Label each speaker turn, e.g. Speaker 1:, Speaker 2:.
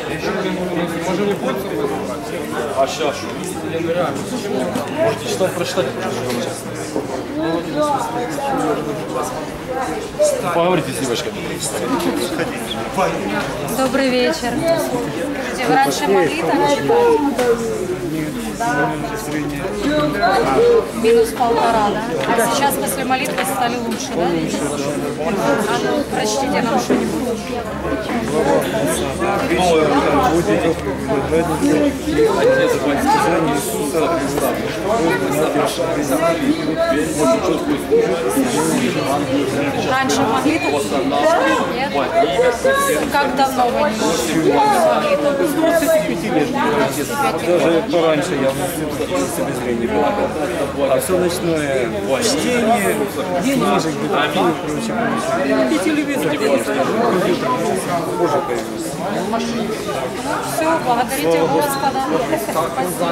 Speaker 1: Можем не пользоваться? А сейчас что? Можете читать, прочитать. Поговорите с девочками.
Speaker 2: Добрый вечер. Вы раньше могли так читать? Минус 1,5, да? А сейчас после молитвы стали лучше, да? А ну, прочтите нам что-нибудь. Раньше могли так? Нет? Как давно вы не можете молитву?
Speaker 3: Даже пораньше я себе зрения было. А все ночное чтение, книжек, детективы и прочее. И телевизор, конечно, компьютер позже появился.
Speaker 2: Все, благодарите Господа. Спасибо.